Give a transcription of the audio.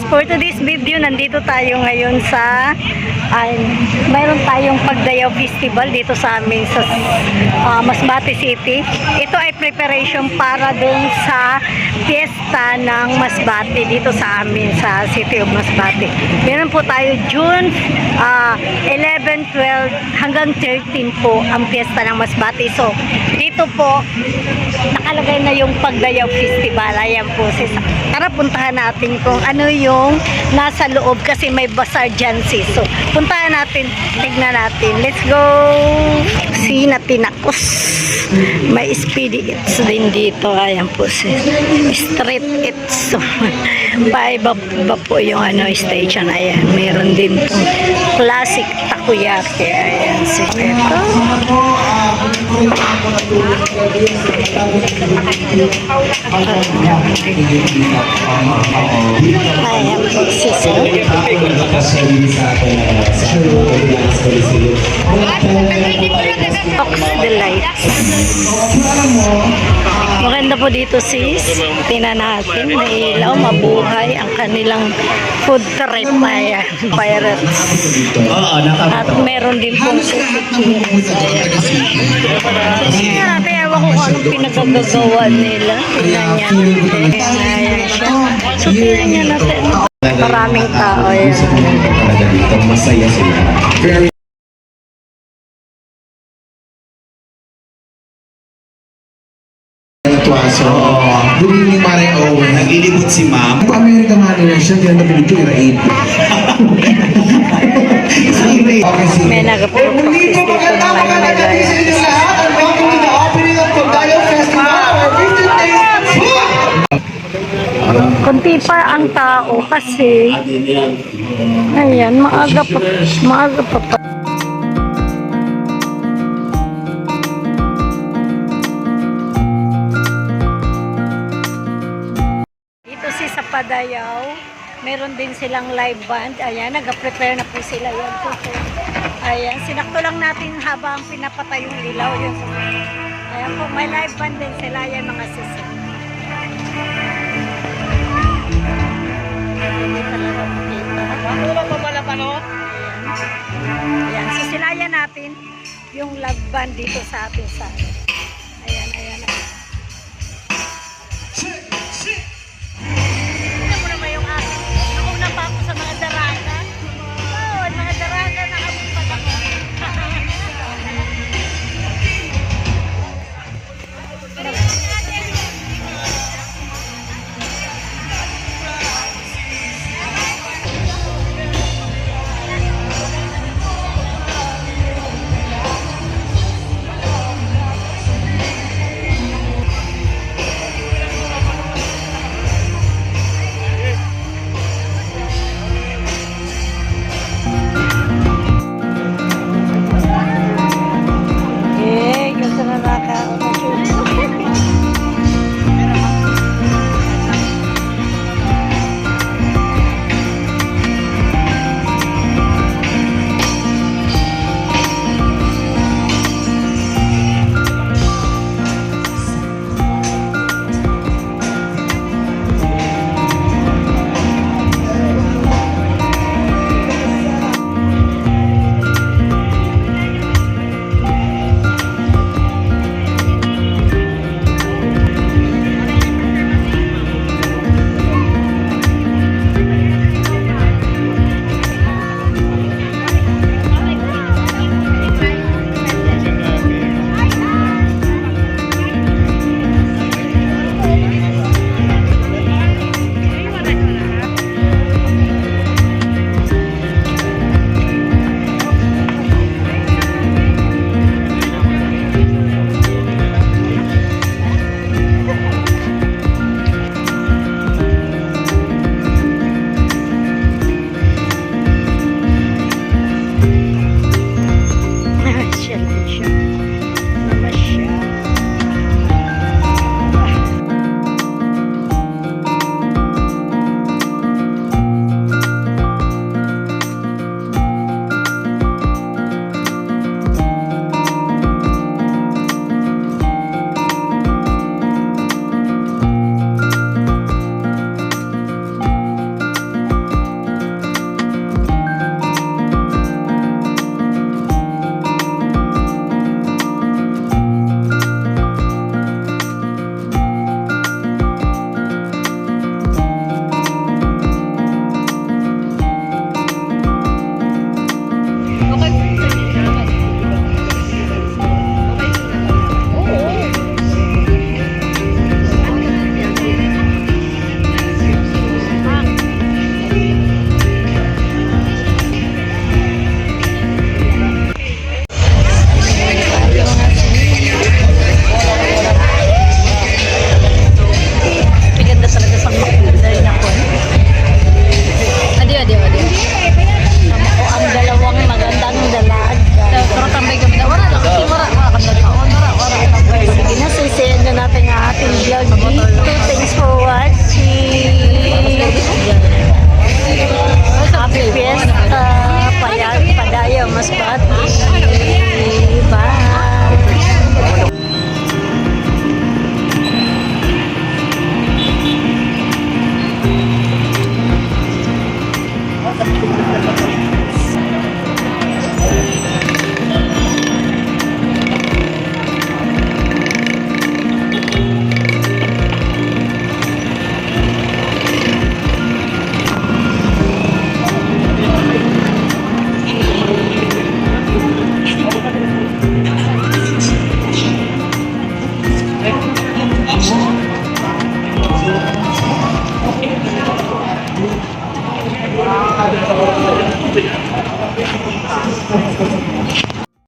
For today's video, nandito tayo ngayon sa mayroon tayong Pagdayaw Festival dito sa amin sa Masbate City. Ito ay preparation para dun sa fiesta ng Masbate dito sa amin sa City of Masbate. Meron po tayo June 11, 12 hanggang 13 po ang fiesta ng Masbate. So, dito po nakalagay na yung Pagdayaw Festival. Ayan po. Tara, puntahan natin kung ano yung nasa loob kasi may bazaar dyan sis. So, puntahan natin, tignan natin. Let's go! Tinakos. May speedy eats din dito. Ayan po sis. Street eats. So, iba po yung station. Ayan, meron din po classic takoyaki. Ayan sis. Ito. Ayan po sis. Ox Delight. Maganda po dito sis. Tingnan natin. May ilaw, mabuhay ang kanilang food trip. Ayan, pirates. At meron din pong sushi. Tingnan natin. Ewan ko kung anong pinagagagawa nila. Tingnan niya. Ayan siya. So tingnan niya natin. Maraming tao. Ayan. Masaya sila. So, good evening, Mare Owen. Naglilibot si ma'am. Kung America Manager siya, kaya napilito yung raid. May nagpo-practice dito ng Manila. Kunti pa ang tao kasi ayan, maaga pa. Sa Padayaw, meron din silang live band. Ayan, nag-prepare na po sila. Yan po. Ayan, sinakto lang natin habang pinapatay yung ilaw. Yun. Ayan po, may live band din sila. Ayan mga sisi. Hindi talaga makita. Wala pa pala pa, no? Ayan, sisilayan natin yung live band dito sa atin sa ayan.